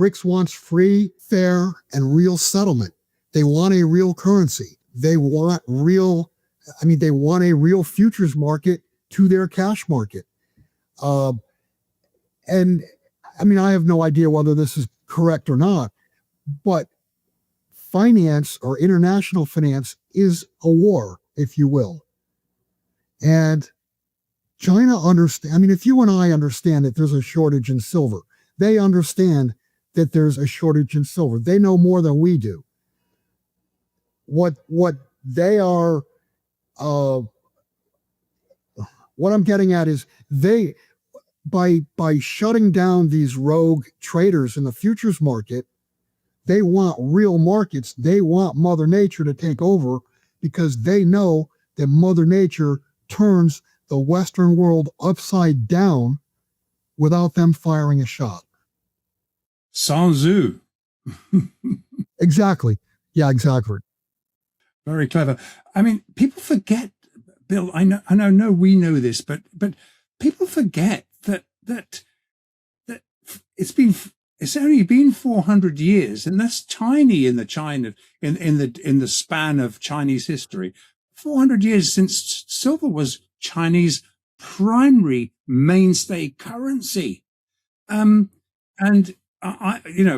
BRICS wants free, fair, and real settlement. They want a real currency. They want they want a real futures market to their cash market. And I have no idea whether this is correct or not, but finance or international finance is a war, if you will. And China understands, if you and I understand that there's a shortage in silver, they understand that there's a shortage in silver. They know more than we do. What they are, what I'm getting at is by shutting down these rogue traders in the futures market, they want real markets. They want Mother Nature to take over because they know that Mother Nature turns the Western world upside down without them firing a shot. Sun Tzu. Exactly. Yeah, exactly. Very clever. People forget, Bill, I know we know this, but people forget that it's only been 400 years, and that's tiny in the span of Chinese history. 400 years since silver was Chinese primary mainstay currency.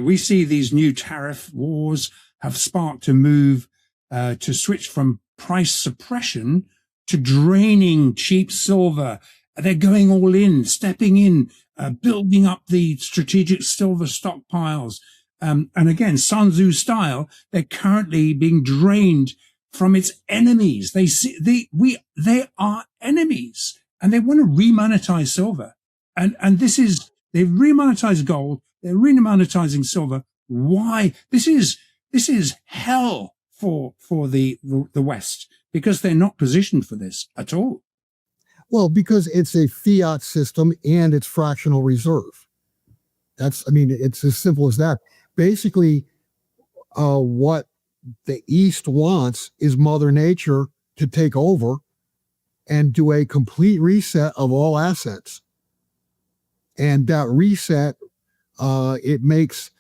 We see these new tariff wars have sparked a move to switch from price suppression to draining cheap silver. They're going all in, stepping in, building up the strategic silver stockpiles. And again, Sun Tzu style, they're currently being drained from its enemies. They are enemies, and they want to remonetize silver. And they've remonetized gold. They're remonetizing silver. Why? This is hell for the West, because they're not positioned for this at all. Well, because it's a fiat system and it's fractional reserve. It's as simple as that. Basically, what the East wants is Mother Nature to take over and do a complete reset of all assets. And that reset, it makes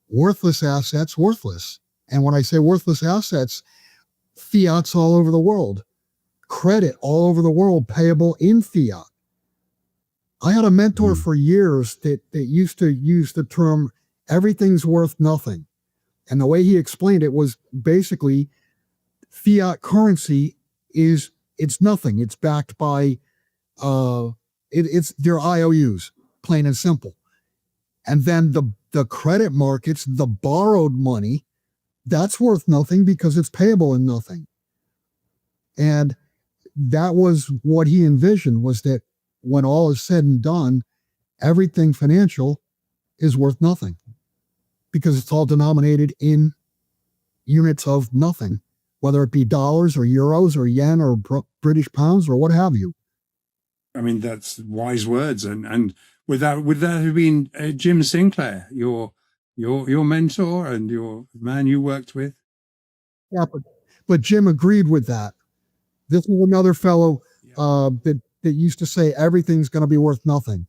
worthless assets worthless. And when I say worthless assets, fiat's all over the world. Credit all over the world, payable in fiat. I had a mentor for years that used to use the term, everything's worth nothing. And the way he explained it was basically fiat currency it's nothing. It's backed by, it's their IOUs, plain and simple. And then the credit markets, the borrowed money, that's worth nothing because it's payable in nothing. And that was what he envisioned, was that when all is said and done, everything financial is worth nothing because it's all denominated in units of nothing, whether it be dollars or euros or yen or British pounds or what have you. That's wise words. And would that have been Jim Sinclair, your mentor and your man you worked with? Yeah, but Jim agreed with that. This was another fellow that used to say everything's going to be worth nothing.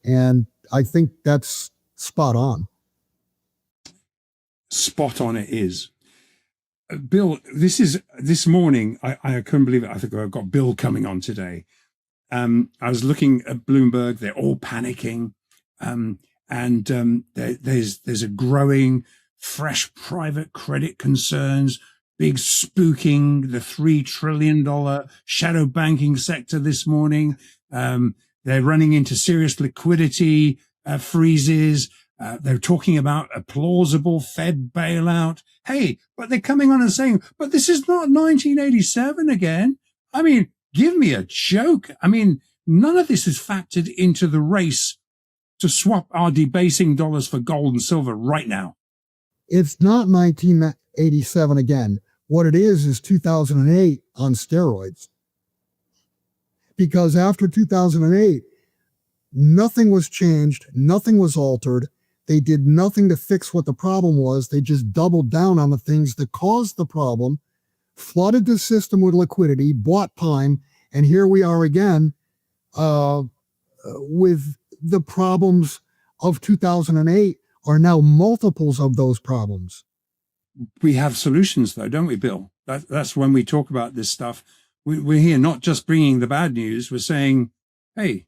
And I think that's spot on. Spot on it is. Bill, this morning, I couldn't believe it. I think I've got Bill coming on today. I was looking at Bloomberg. They're all panicking. There's a growing, fresh private credit concerns, big spooking the $3 trillion shadow banking sector this morning. They're running into serious liquidity freezes. They're talking about a plausible Fed bailout. Hey, but they're coming on and saying, but this is not 1987 again. Give me a joke. None of this is factored into the race to swap our debasing dollars for gold and silver right now. It's not 1987 again. What it is 2008 on steroids. Because after 2008, nothing was changed, nothing was altered. They did nothing to fix what the problem was. They just doubled down on the things that caused the problem, flooded the system with liquidity, bought time, and here we are again with the problems of 2008 are now multiples of those problems. We have solutions, though, don't we, Bill? That's when we talk about this stuff. We're here not just bringing the bad news. We're saying, hey,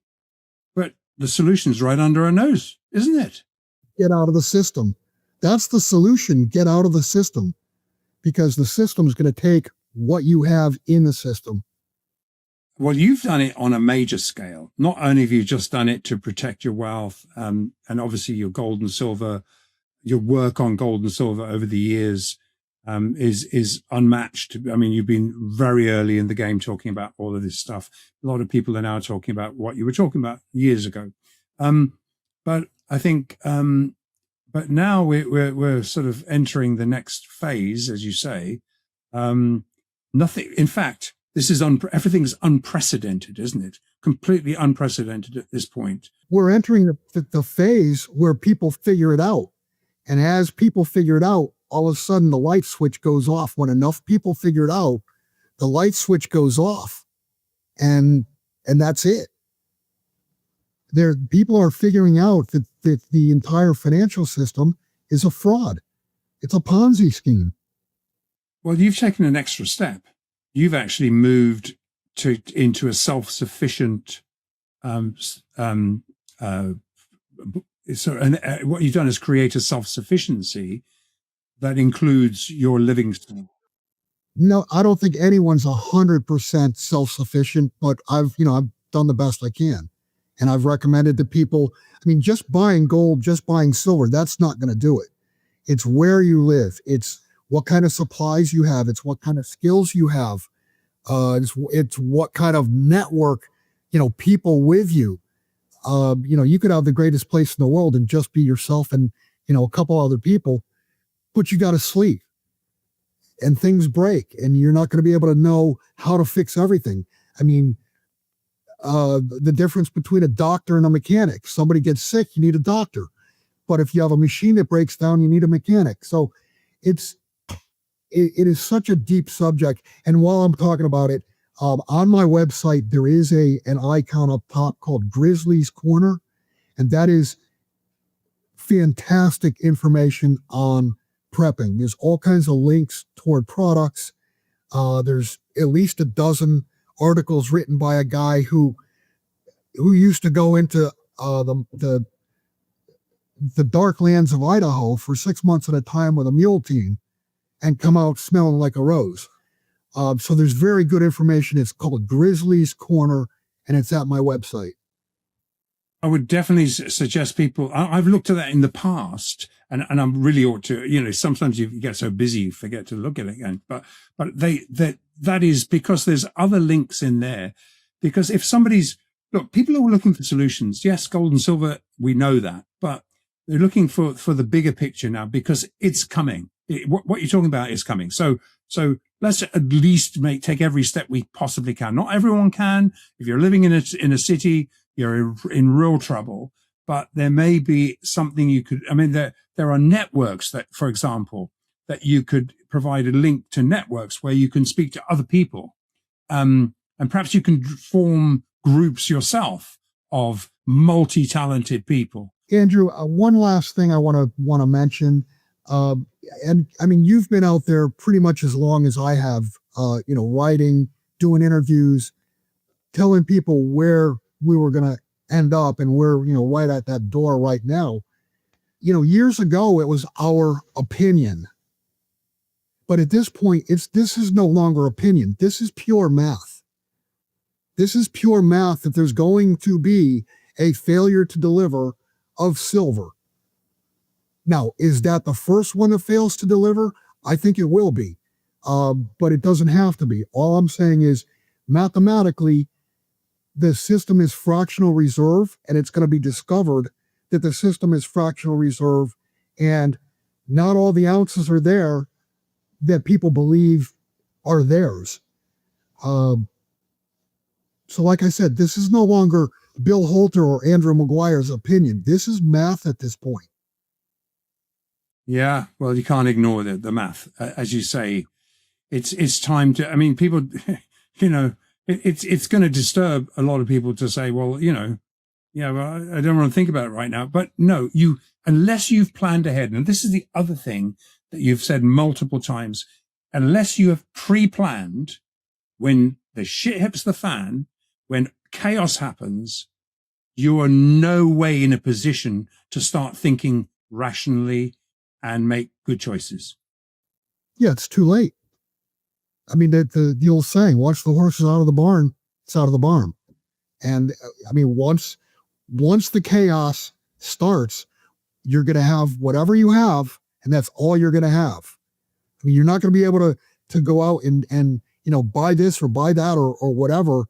but the solution's right under our nose, isn't it? Get out of the system. That's the solution. Get out of the system, because the system is going to take what you have in the system. Well, you've done it on a major scale. Not only have you just done it to protect your wealth, and obviously your gold and silver, your work on gold and silver over the years is unmatched. I mean, you've been very early in the game talking about all of this stuff. A lot of people are now talking about what you were talking about years ago. But I think, but now we're sort of entering the next phase, as you say. Nothing, in fact, this is everything's unprecedented, isn't it? Completely unprecedented at this point. We're entering the phase where people figure it out. And as people figure it out, all of a sudden the light switch goes off. When enough people figure it out, the light switch goes off. And that's it. People are figuring out that the entire financial system is a fraud. It's a Ponzi scheme. Well, you've taken an extra step. You've actually moved into a self-sufficient. What you've done is create a self-sufficiency that includes your living style. No, I don't think anyone's 100% self-sufficient, but I've done the best I can. And I've recommended to people, I mean, just buying gold, just buying silver, that's not going to do it. It's where you live. It's what kind of supplies you have. It's what kind of skills you have. It's what kind of network, people with you. You could have the greatest place in the world and just be yourself and, a couple other people, but you got to sleep and things break and you're not going to be able to know how to fix everything. I mean, the difference between a doctor and a mechanic. Somebody gets sick, you need a doctor. But if you have a machine that breaks down, you need a mechanic. So it is such a deep subject. And while I'm talking about it, on my website, there is an icon up top called Grizzly's Corner. And that is fantastic information on prepping. There's all kinds of links toward products. There's at least a dozen articles written by a guy who used to go into the dark lands of Idaho for 6 months at a time with a mule team and come out smelling like a rose. So there's very good information. It's called Grizzly's Corner, and it's at my website. I would definitely suggest people. I've looked at that in the past, and I really ought to. Sometimes you get so busy you forget to look at it again. But that is because there's other links in there. Because if people are looking for solutions. Yes, gold and silver, we know that, but they're looking for the bigger picture now because it's coming. What you're talking about is coming. So let's at least take every step we possibly can. Not everyone can. If you're living in a city, you're in real trouble. But there may be something you could. I mean, there are networks that, for example, that you could provide a link to networks where you can speak to other people, and perhaps you can form groups yourself of multi-talented people. Andrew, one last thing I want to mention. And I mean, you've been out there pretty much as long as I have, writing, doing interviews, telling people where we were going to end up and we're, right at that door right now. Years ago, it was our opinion. But at this point, this is no longer opinion. This is pure math. This is pure math that there's going to be a failure to deliver of silver. Now, is that the first one that fails to deliver? I think it will be, but it doesn't have to be. All I'm saying is, mathematically, the system is fractional reserve, and it's going to be discovered that the system is fractional reserve, and not all the ounces are there that people believe are theirs. So like I said, this is no longer Bill Holter or Andrew Maguire's opinion. This is math at this point. Yeah, well, you can't ignore the math. As you say, it's time to, I mean, people, it's going to disturb a lot of people to say, well, Yeah, well, I don't want to think about it right now. But no, unless you've planned ahead, and this is the other thing that you've said multiple times, unless you have pre-planned when the shit hits the fan, when chaos happens, you are no way in a position to start thinking rationally and make good choices. Yeah, it's too late. I mean, the old saying, "Watch the horses out of the barn, it's out of the barn." And I mean, once the chaos starts, you're going to have whatever you have, and that's all you're going to have. I mean, you're not going to be able to go out and buy this or buy that or whatever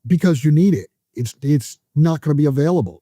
because you need it. It's not going to be available.